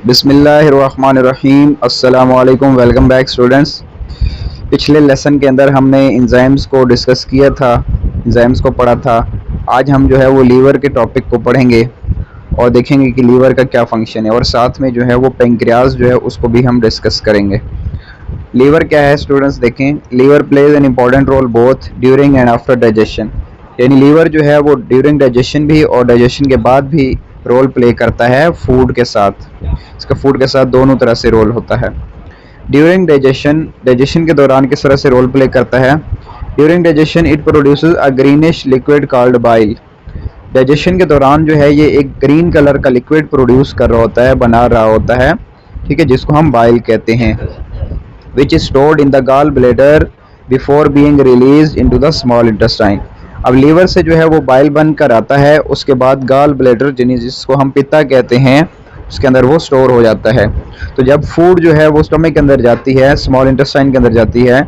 बिस्मिल्लाहिर्रहमानिर्रहीम। अस्सलामु अलैकुम। Welcome back students. पिछले लेसन के अंदर हमने इंजाइम्स को डिस्कस किया था, इंजाइम्स को पढ़ा था। आज हम जो है वो लीवर के टॉपिक को पढ़ेंगे और देखेंगे कि लीवर का क्या फंक्शन है, और साथ में जो है वो पेंक्रियाज जो है उसको भी हम डिस्कस करेंगे। लीवर क्या है स्टूडेंट्स, देखें। Liver plays an important role both during and after digestion. यानी लीवर जो है वो ड्यूरिंग डाइजेशन भी और डाइजेशन के बाद भी रोल प्ले करता है फूड के साथ। इसका फूड के साथ दोनों तरह से रोल होता है। ड्यूरिंग डाइजेशन, डाइजेशन के दौरान किस तरह से रोल प्ले करता है। During digestion it produces a greenish liquid called bile. Digestion के दौरान जो है ये एक ग्रीन कलर का लिक्विड प्रोड्यूस कर रहा होता है, बना रहा होता है, ठीक है, जिसको हम बाइल कहते हैं। which is stored in the gallbladder before being released into the small intestine। अब लीवर से जो है वो बाइल बनकर आता है, उसके बाद गाल ब्लैडर जिसको हम पित्ता कहते हैं उसके अंदर वो स्टोर हो जाता है। तो जब फूड जो है वो स्टमक के अंदर जाती है, स्मॉल इंटेस्टाइन के अंदर जाती है,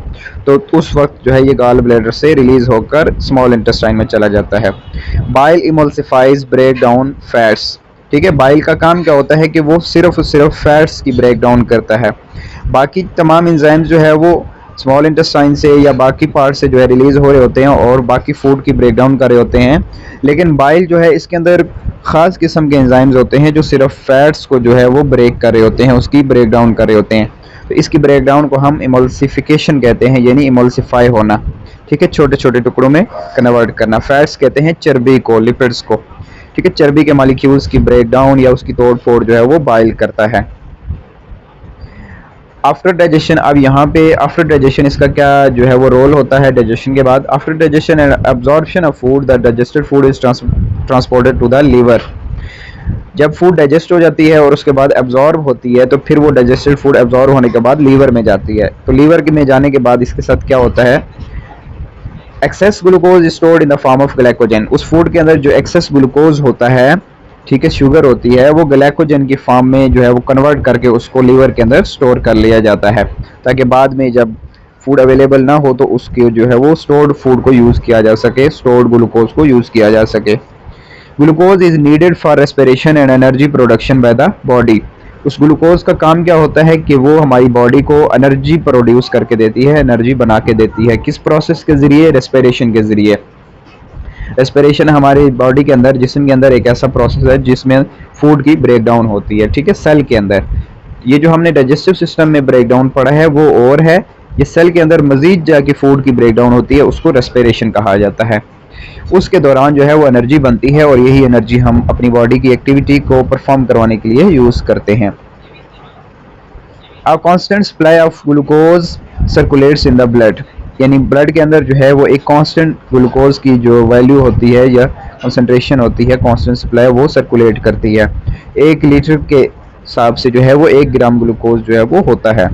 तो उस वक्त जो है ये गाल ब्लैडर से रिलीज होकर स्मॉल इंटेस्टाइन में चला जाता है। Bile emulsifies break down fats. ठीक है, बाइल का काम क्या होता है कि वो सिर्फ फैट्स की ब्रेक डाउन करता है। बाकी तमाम एंजाइम्स जो है वो स्मॉल इंटेस्टाइन से या बाकी पार्ट से जो है रिलीज हो रहे होते हैं और बाकी फूड की ब्रेक डाउन कर रहे होते हैं, लेकिन बाइल जो है इसके अंदर ख़ास किस्म के एंजाइम्स होते हैं जो सिर्फ फैट्स को जो है वो ब्रेक कर रहे होते हैं, उसकी ब्रेक डाउन कर रहे होते हैं। तो इसकी ब्रेक डाउन को हम इमल्सिफिकेशन कहते हैं, यानी इमल्सिफाई होना। ठीक है, छोटे छोटे टुकड़ों में कन्वर्ट करना। फैट्स कहते हैं चर्बी को, लिपिड्स को। ठीक है, चर्बी के मॉलिक्यूल्स की ब्रेक डाउन या उसकी तोड़ फोड़ जो है वो बाइल करता है। आफ्टर डाइजेशन, अब यहाँ पे आफ्टर डाइजेशन इसका क्या जो है वो रोल होता है डाइजेशन के बाद। After digestion and absorption of food, the digested food is transported to the liver. जब फूड डाइजेस्ट हो जाती है और उसके बाद एब्जॉर्ब होती है, तो फिर वो डाइजेस्टेड फूड एब्जॉर्ब होने के बाद लीवर में जाती है। तो लीवर में जाने के बाद इसके साथ क्या होता है, access glucose stored in the form of glycogen. उस फूड के अंदर जो एक्सेस ग्लूकोज होता है, ठीक है, शुगर होती है, वो ग्लाइकोजन की फॉर्म में जो है वो कन्वर्ट करके उसको लीवर के अंदर स्टोर कर लिया जाता है, ताकि बाद में जब फूड अवेलेबल ना हो तो उसके जो है वो स्टोर्ड फूड को यूज़ किया जा सके, स्टोर्ड ग्लूकोज को यूज़ किया जा सके। Glucose is needed for respiration and energy production by the body. उस ग्लूकोज का काम क्या होता है कि वो हमारी बॉडी को एनर्जी प्रोड्यूस करके देती है, एनर्जी बना के देती है। किस प्रोसेस के ज़रिए, रेस्पिरेशन के ज़रिए। रेस्पिरेशन हमारी बॉडी के अंदर, जिस्म के अंदर एक ऐसा प्रोसेस है जिसमें फूड की ब्रेक डाउन होती है, ठीक है, सेल के अंदर। ये जो हमने डाइजेस्टिव सिस्टम में ब्रेक डाउन पढ़ा है वो और है, ये सेल के अंदर मजीद जाके फूड की ब्रेक डाउन होती है, उसको रेस्पिरेशन कहा जाता है। उसके दौरान जो है वो एनर्जी बनती है और यही एनर्जी हम अपनी बॉडी की एक्टिविटी को परफॉर्म करवाने के लिए यूज़ करते हैं। A constant supply of glucose circulates in the blood. यानी ब्लड के अंदर जो है वो एक कांस्टेंट ग्लूकोज की जो वैल्यू होती है या कंसंट्रेशन होती है, कांस्टेंट सप्लाई, वो सर्कुलेट करती है। 1 लीटर के हिसाब से जो है वो 1 ग्राम ग्लूकोज जो है वो होता है।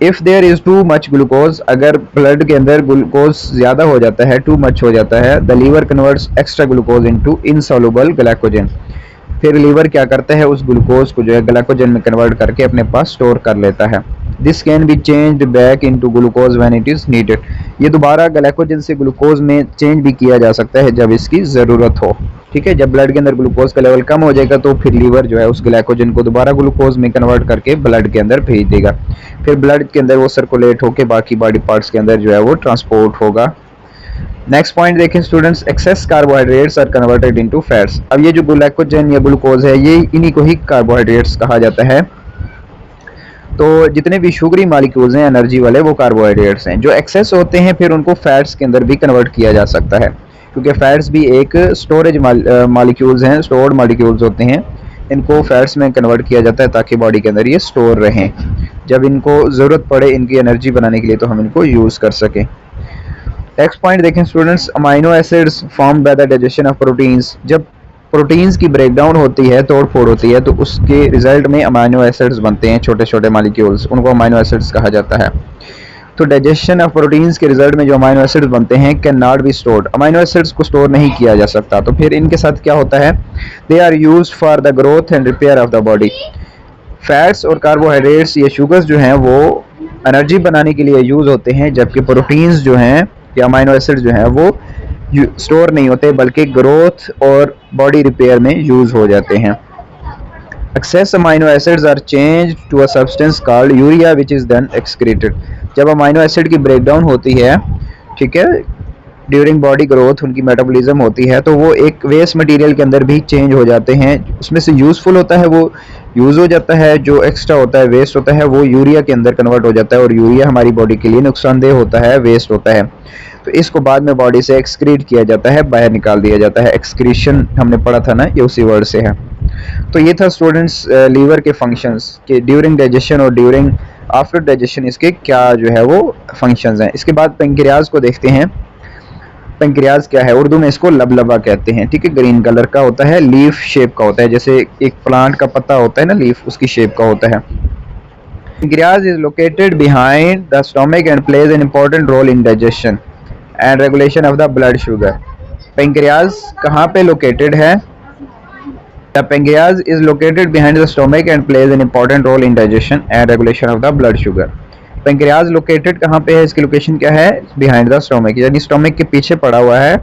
If there is too much glucose, अगर ब्लड के अंदर ग्लूकोज ज़्यादा हो जाता है, टू मच हो जाता है, the liver converts extra glucose into insoluble glycogen. फिर लीवर क्या करता है, उस ग्लूकोज को जो है ग्लाइकोजन में कन्वर्ट करके अपने पास स्टोर कर लेता है। This can be changed back into glucose when it is needed. ये दोबारा ग्लाइकोजन से ग्लूकोज में चेंज भी किया जा सकता है जब इसकी ज़रूरत हो। ठीक है, जब ब्लड के अंदर ग्लूकोज का लेवल कम हो जाएगा तो फिर लीवर जो है उस ग्लाइकोजन को दोबारा ग्लूकोज में कन्वर्ट करके ब्लड के अंदर भेज देगा। फिर ब्लड के अंदर वो सर्कुलेट होकर बाकी बॉडी पार्ट्स के अंदर जो है वो ट्रांसपोर्ट होगा। नेक्स्ट पॉइंट देखें students, excess carbohydrates are converted into fats. अब ये जो ग्लाइकोजन या ग्लूकोज है ये इन्हीं को ही कार्बोहाइड्रेट्स कहा जाता है। तो जितने भी शुगरी मॉलिक्यूल्स हैं एनर्जी वाले, वो कार्बोहाइड्रेट्स हैं। जो एक्सेस होते हैं फिर उनको फैट्स के अंदर भी कन्वर्ट किया जा सकता है, क्योंकि फैट्स भी एक स्टोरेज मॉलिक्यूल्स हैं, स्टोर्ड मॉलिक्यूल्स होते हैं। इनको फैट्स में कन्वर्ट किया जाता है ताकि बॉडी के अंदर ये स्टोर रहें, जब इनको ज़रूरत पड़े इनकी एनर्जी बनाने के लिए तो हम इनको यूज़ कर सकें। नेक्स्ट पॉइंट देखें students, amino acids form by the digestion of proteins. जब प्रोटीन्स की ब्रेकडाउन होती है, तोड़ फोड़ होती है, तो उसके रिजल्ट में अमाइनो एसिड्स बनते हैं, छोटे छोटे मॉलिक्यूल्स, उनको अमाइनो एसिड्स कहा जाता है। तो डाइजेशन ऑफ प्रोटीन्स के रिजल्ट में जो अमाइनो एसिड्स बनते हैं can not be stored. Amino acids को स्टोर नहीं किया जा सकता, तो फिर इनके साथ क्या होता है, they are used for the growth and repair of the body. Fats और कार्बोहाइड्रेट्स, ये शुगर्स जो हैं वो एनर्जी बनाने के लिए यूज़ होते हैं, जबकि प्रोटीन्स जो हैं या अमाइनो एसिड जो हैं वो स्टोर नहीं होते बल्कि ग्रोथ और बॉडी रिपेयर में यूज़ हो जाते हैं। Excess amino acids are changed to a substance called urea which is then excreted. जब अमाइनो एसिड की ब्रेकडाउन होती है, ठीक है, ड्यूरिंग बॉडी ग्रोथ उनकी मेटाबॉलिज्म होती है, तो वो एक वेस्ट मटेरियल के अंदर भी चेंज हो जाते हैं। उसमें से यूज़फुल होता है वो यूज़ हो जाता है, जो एक्स्ट्रा होता है वेस्ट होता है वो यूरिया के अंदर कन्वर्ट हो जाता है, और यूरिया हमारी बॉडी के लिए नुकसानदेह होता है, वेस्ट होता है। तो इसको बाद में बॉडी से एक्सक्रीट किया जाता है, बाहर निकाल दिया जाता है। एक्सक्रीशन हमने पढ़ा था ना, ये उसी वर्ड से है। तो ये था स्टूडेंट्स लीवर के फंक्शंस के ड्यूरिंग डाइजेशन और ड्यूरिंग आफ्टर डाइजेशन इसके क्या जो है वो फंक्शंस हैं। इसके बाद पेंक्रियाज को देखते हैं। पेंक्रियाज क्या है, उर्दू में इसको लबलबा कहते हैं, ठीक है। ग्रीन कलर का होता है, लीफ शेप का होता है, जैसे एक प्लांट का पत्ता होता है ना, लीफ उसकी शेप का होता है। Pancreas is located behind the stomach and plays an important role in digestion and regulation of the blood sugar. Pancreas कहाँ पे लोकेटेड है? The pancreas is located behind the stomach and plays an important role in digestion and regulation of the blood sugar. Pancreas located कहाँ पे है, इसकी location क्या है? Behind the stomach, यानी स्टोमक के पीछे पड़ा हुआ है,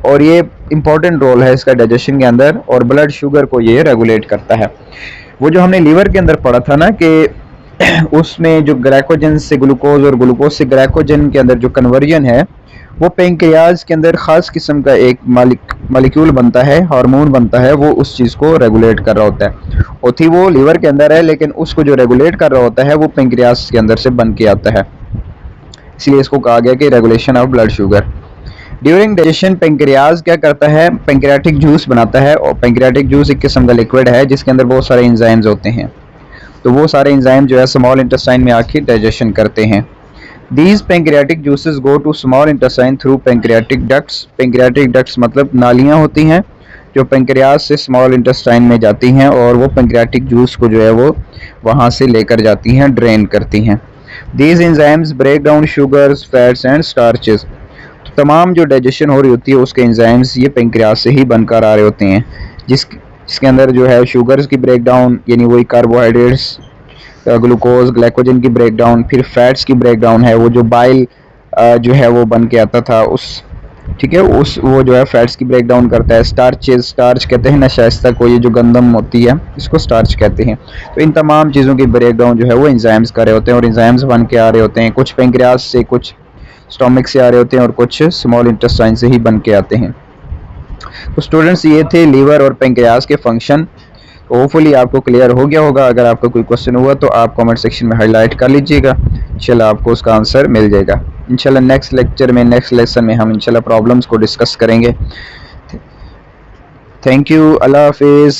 और ये इंपॉर्टेंट रोल है इसका डाइजेशन के अंदर, और ब्लड शुगर को ये रेगुलेट करता है। वो जो हमने लीवर के अंदर पढ़ा था ना कि उसमें जो ग्लाइकोजन से ग्लूकोज और ग्लूकोज से ग्लाइकोजन के अंदर जो कन्वर्जन है, वो पेंक्रियाज के अंदर खास किस्म का एक मालिक्यूल बनता है, हार्मोन बनता है, वो उस चीज़ को रेगुलेट कर रहा होता है। होती वो लीवर के अंदर है, लेकिन उसको जो रेगुलेट कर रहा होता है वो पेंक्रियाज के अंदर से बन के आता है, इसलिए इसको कहा गया कि regulation of blood sugar. During digestion pancreas क्या करता है? पेंक्रियाटिक जूस बनाता है, और पेंक्रियाटिक जूस एक किस्म का लिक्विड है जिसके अंदर बहुत सारे एंजाइम्स होते हैं। तो वो सारे एंजाइम जो है स्मॉल इंटेस्टाइन में आके डाइजेशन करते हैं। These pancreatic juices go to small intestine through pancreatic ducts. Pancreatic ducts मतलब नालियाँ होती हैं जो पेंक्रियाज से स्मॉल इंटेस्टाइन में जाती हैं, और वो पेंक्रियाटिक जूस को जो है वो वहाँ से लेकर जाती हैं, ड्रेन करती हैं। These enzymes break down sugars, fats and starches. तो तमाम जो डाइजेशन हो रही होती है उसके एंजाइम्स ये पेंक्रियाज से ही बनकर आ रहे होते हैं, जिसके अंदर जो है शुगर्स की ब्रेकडाउन, यानी वही कार्बोहाइड्रेट्स, ग्लूकोज ग्लाइकोजन की ब्रेकडाउन, फिर फैट्स की ब्रेकडाउन है, वो जो बाइल जो है वो बन के आता था उस, ठीक है, उस वो जो है फैट्स की ब्रेकडाउन करता है। स्टार्चेज, स्टार्च कहते हैं नशाइस्ता को, ये जो गंदम होती है इसको स्टार्च कहते हैं। तो इन तमाम चीज़ों की ब्रेकडाउन जो है वो एंजाइम्स कर रहे होते हैं, और एंजाइम्स बन के आ रहे होते हैं, कुछ पेंक्रियाज से, कुछ स्टोमक से आ रहे होते हैं, और कुछ स्मॉल इंटेस्टाइन से ही बन के आते हैं। तो स्टूडेंट्स ये थे लीवर और पेंक्रियाज के फंक्शन। होपफुली आपको क्लियर हो गया होगा। अगर आपका कोई क्वेश्चन हुआ तो आप कमेंट सेक्शन में हाईलाइट कर लीजिएगा, इंशाल्लाह आपको उसका आंसर मिल जाएगा। इंशाल्लाह नेक्स्ट लेक्चर में, नेक्स्ट लेसन में हम इंशाल्लाह प्रॉब्लम्स को डिस्कस करेंगे। थैंक यू, अल्लाह हाफिज़।